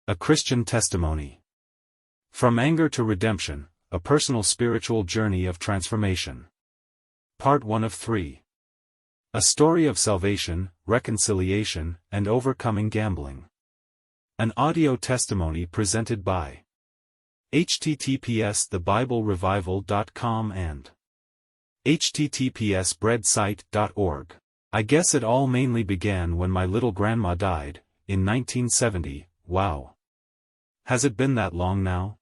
A Christian Testimony. From Anger to Redemption, a Personal Spiritual Journey of Transformation. Part 1 of 3. A Story of Salvation, Reconciliation, and Overcoming Gambling. An audio testimony presented by https://thebiblerevival.com and https://breadsite.org. I guess it all mainly began when my little grandma died, in 1970, wow. Has it been that long now?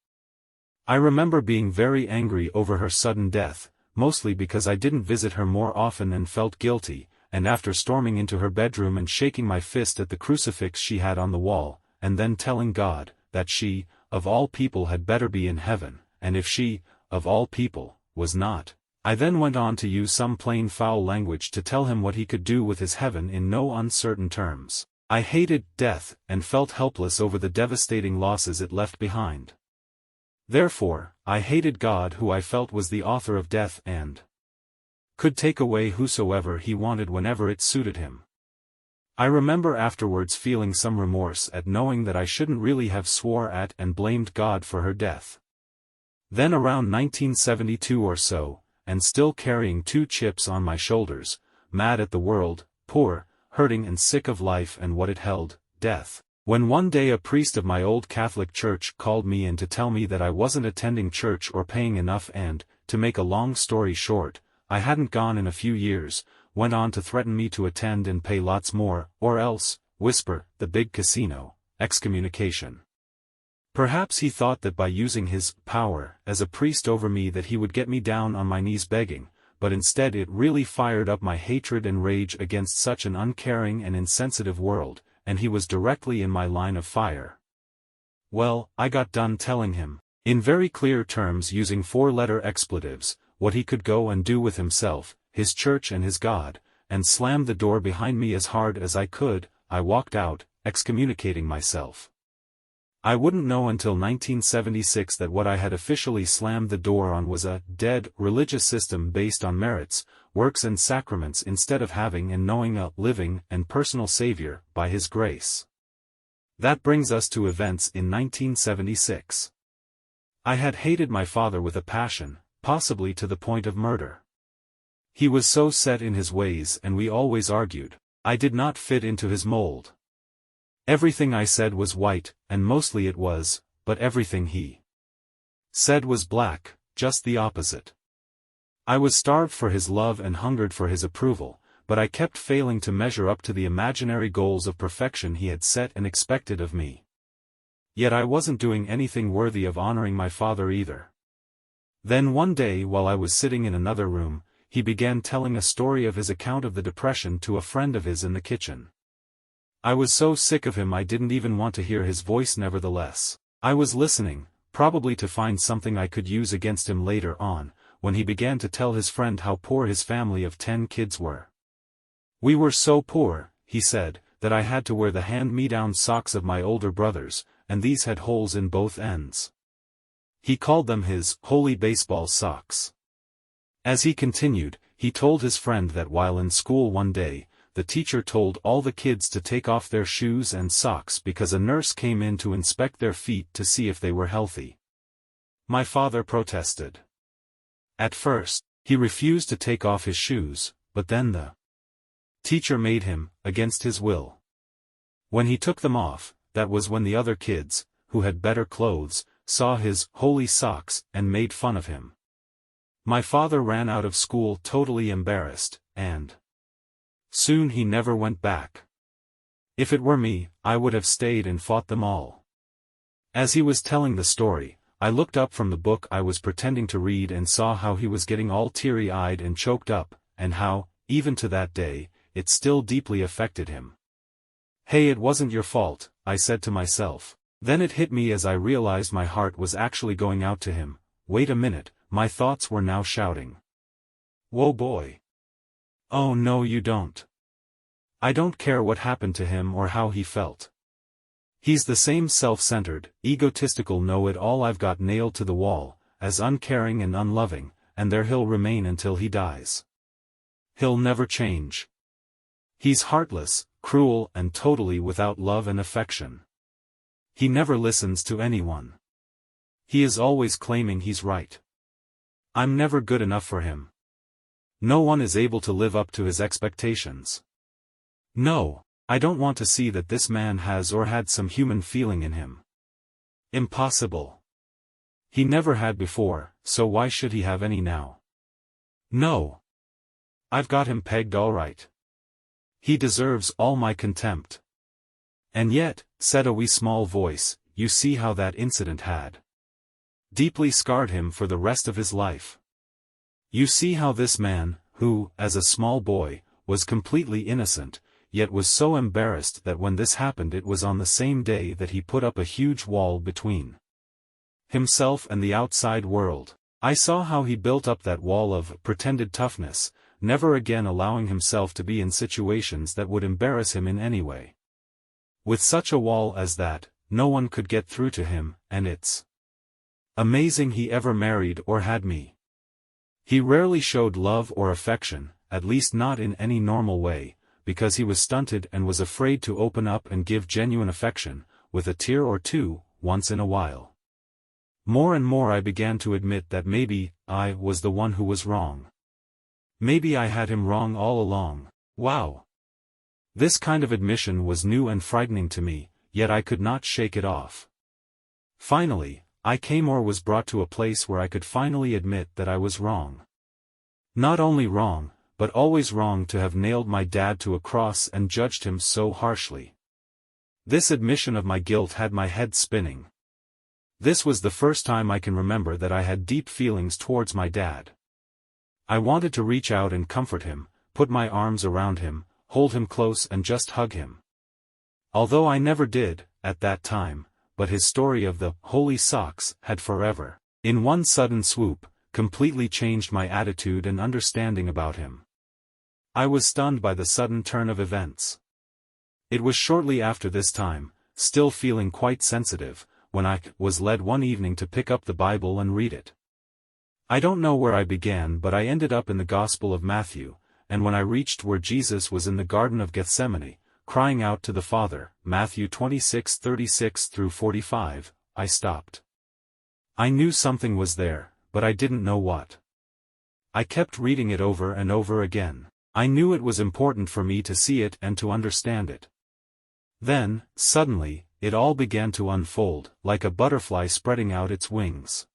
I remember being very angry over her sudden death, mostly because I didn't visit her more often and felt guilty, and after storming into her bedroom and shaking my fist at the crucifix she had on the wall, and then telling God that she, of all people, had better be in heaven, and if she, of all people, was not, I then went on to use some plain foul language to tell him what he could do with his heaven in no uncertain terms. I hated death and felt helpless over the devastating losses it left behind. Therefore, I hated God, who I felt was the author of death and could take away whosoever he wanted whenever it suited him. I remember afterwards feeling some remorse at knowing that I shouldn't really have swore at and blamed God for her death. Then around 1972 or so, and still carrying 2 chips on my shoulders, mad at the world, poor, hurting and sick of life and what it held, death, when one day a priest of my old Catholic church called me in to tell me that I wasn't attending church or paying enough and, to make a long story short, I hadn't gone in a few years, went on to threaten me to attend and pay lots more, or else, whisper, the big casino, excommunication. Perhaps he thought that by using his power as a priest over me that he would get me down on my knees begging, but instead it really fired up my hatred and rage against such an uncaring and insensitive world, and he was directly in my line of fire. Well, I got done telling him, in very clear terms using 4-letter expletives, what he could go and do with himself, his church and his God, and slammed the door behind me as hard as I could. I walked out, excommunicating myself. I wouldn't know until 1976 that what I had officially slammed the door on was a dead religious system based on merits, works and sacraments instead of having and knowing a living and personal Savior by His grace. That brings us to events in 1976. I had hated my father with a passion, possibly to the point of murder. He was so set in his ways and we always argued. I did not fit into his mold. Everything I said was white, and mostly it was, but everything he said was black, just the opposite. I was starved for his love and hungered for his approval, but I kept failing to measure up to the imaginary goals of perfection he had set and expected of me. Yet I wasn't doing anything worthy of honoring my father either. Then one day while I was sitting in another room, he began telling a story of his account of the depression to a friend of his in the kitchen. I was so sick of him I didn't even want to hear his voice. Nevertheless, I was listening, probably to find something I could use against him later on, when he began to tell his friend how poor his family of 10 kids were. We were so poor, he said, that I had to wear the hand-me-down socks of my older brothers, and these had holes in both ends. He called them his holy baseball socks. As he continued, he told his friend that while in school one day, the teacher told all the kids to take off their shoes and socks because a nurse came in to inspect their feet to see if they were healthy. My father protested. At first, he refused to take off his shoes, but then the teacher made him, against his will. When he took them off, that was when the other kids, who had better clothes, saw his holy socks and made fun of him. My father ran out of school totally embarrassed, and soon he never went back. If it were me, I would have stayed and fought them all. As he was telling the story, I looked up from the book I was pretending to read and saw how he was getting all teary-eyed and choked up, and how, even to that day, it still deeply affected him. Hey, it wasn't your fault, I said to myself. Then it hit me as I realized my heart was actually going out to him. Wait a minute, my thoughts were now shouting. Whoa boy. Oh no, you don't. I don't care what happened to him or how he felt. He's the same self-centered, egotistical know-it-all I've got nailed to the wall, as uncaring and unloving, and there he'll remain until he dies. He'll never change. He's heartless, cruel and totally without love and affection. He never listens to anyone. He is always claiming he's right. I'm never good enough for him. No one is able to live up to his expectations. No, I don't want to see that this man has or had some human feeling in him. Impossible. He never had before, so why should he have any now? No. I've got him pegged all right. He deserves all my contempt. And yet, said a wee small voice, you see how that incident had deeply scarred him for the rest of his life. You see how this man, who, as a small boy, was completely innocent, yet was so embarrassed that when this happened it was on the same day that he put up a huge wall between himself and the outside world. I saw how he built up that wall of pretended toughness, never again allowing himself to be in situations that would embarrass him in any way. With such a wall as that, no one could get through to him, and it's amazing he ever married or had me. He rarely showed love or affection, at least not in any normal way, because he was stunted and was afraid to open up and give genuine affection, with a tear or two, once in a while. More and more I began to admit that maybe I was the one who was wrong. Maybe I had him wrong all along. Wow! This kind of admission was new and frightening to me, yet I could not shake it off. Finally, I came or was brought to a place where I could finally admit that I was wrong. Not only wrong, but always wrong to have nailed my dad to a cross and judged him so harshly. This admission of my guilt had my head spinning. This was the first time I can remember that I had deep feelings towards my dad. I wanted to reach out and comfort him, put my arms around him, hold him close and just hug him. Although I never did, at that time, but his story of the holy socks had forever, in one sudden swoop, completely changed my attitude and understanding about him. I was stunned by the sudden turn of events. It was shortly after this time, still feeling quite sensitive, when I was led one evening to pick up the Bible and read it. I don't know where I began, but I ended up in the Gospel of Matthew, and when I reached where Jesus was in the Garden of Gethsemane, crying out to the Father, Matthew 26:36-45, I stopped. I knew something was there, but I didn't know what. I kept reading it over and over again. I knew it was important for me to see it and to understand it. Then, suddenly, it all began to unfold, like a butterfly spreading out its wings.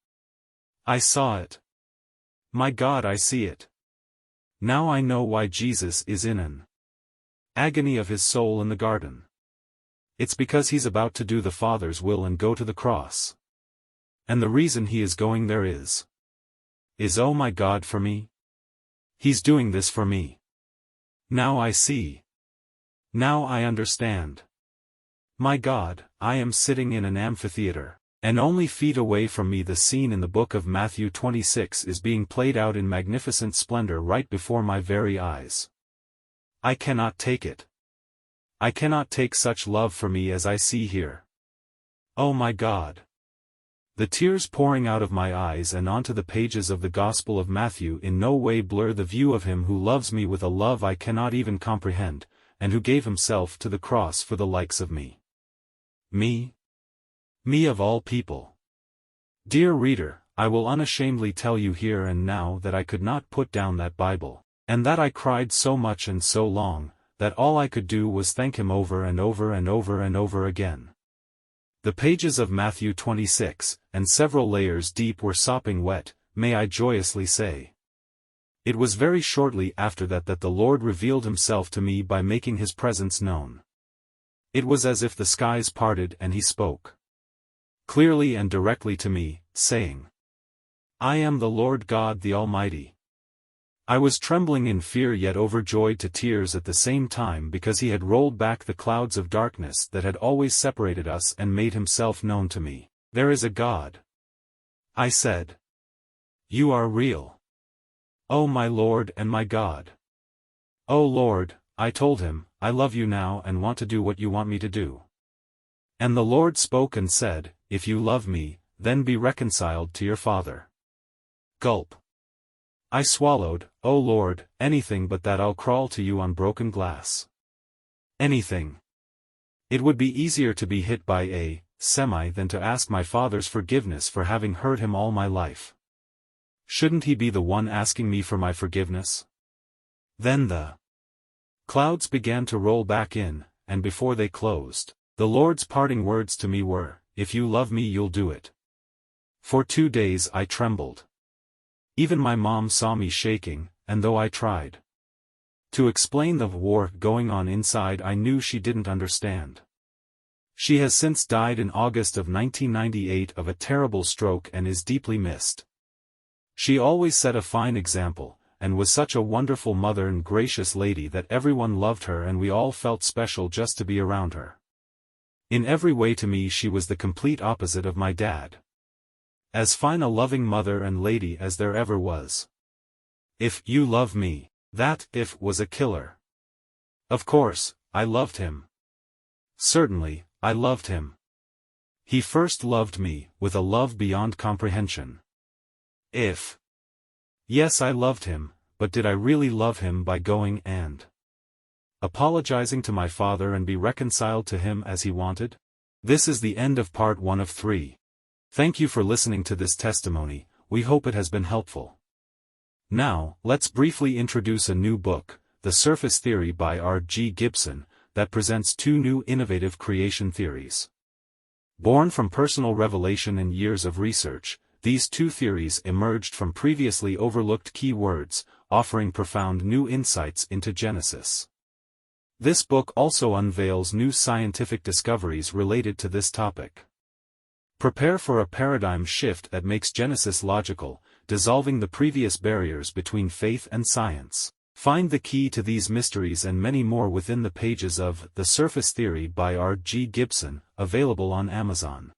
I saw it. My God, I see it. Now I know why Jesus is in an agony of his soul in the garden. It's because he's about to do the Father's will and go to the cross. And the reason he is going there is, oh my God, for me? He's doing this for me. Now I see. Now I understand. My God, I am sitting in an amphitheater, and only feet away from me the scene in the book of Matthew 26 is being played out in magnificent splendor right before my very eyes. I cannot take it. I cannot take such love for me as I see here. Oh my God! The tears pouring out of my eyes and onto the pages of the Gospel of Matthew in no way blur the view of him who loves me with a love I cannot even comprehend, and who gave himself to the cross for the likes of me. Me? Me of all people. Dear reader, I will unashamedly tell you here and now that I could not put down that Bible, and that I cried so much and so long, that all I could do was thank him over and over and over and over again. The pages of Matthew 26, and several layers deep were sopping wet, may I joyously say. It was very shortly after that the Lord revealed himself to me by making his presence known. It was as if the skies parted and he spoke clearly and directly to me, saying, I am the Lord God the Almighty. I was trembling in fear yet overjoyed to tears at the same time because he had rolled back the clouds of darkness that had always separated us and made himself known to me. There is a God. I said. You are real. Oh my Lord and my God. Oh Lord, I told him, I love you now and want to do what you want me to do. And the Lord spoke and said, if you love me, then be reconciled to your Father. Gulp. I swallowed, oh Lord, anything but that I'll crawl to you on broken glass. Anything. It would be easier to be hit by a than to ask my father's forgiveness for having hurt him all my life. Shouldn't he be the one asking me for my forgiveness? Then the clouds began to roll back in, and before they closed, the Lord's parting words to me were, "If you love me you'll do it." For 2 days I trembled. Even my mom saw me shaking, and though I tried to explain the war going on inside, I knew she didn't understand. She has since died in August of 1998 of a terrible stroke and is deeply missed. She always set a fine example, and was such a wonderful mother and gracious lady that everyone loved her and we all felt special just to be around her. In every way to me she was the complete opposite of my dad. As fine a loving mother and lady as there ever was. If you love me, that "if" was a killer. Of course, I loved him. Certainly, I loved him. He first loved me, with a love beyond comprehension. If. Yes, I loved him, but did I really love him by going and apologizing to my father and be reconciled to him as he wanted? This is the end of part 1 of 3. Thank you for listening to this testimony, we hope it has been helpful. Now, let's briefly introduce a new book, The Surface Theory by R.G. Gibson, that presents 2 new innovative creation theories. Born from personal revelation and years of research, these 2 theories emerged from previously overlooked key words, offering profound new insights into Genesis. This book also unveils new scientific discoveries related to this topic. Prepare for a paradigm shift that makes Genesis logical, dissolving the previous barriers between faith and science. Find the key to these mysteries and many more within the pages of The Surface Theory by R.G. Gibson, available on Amazon.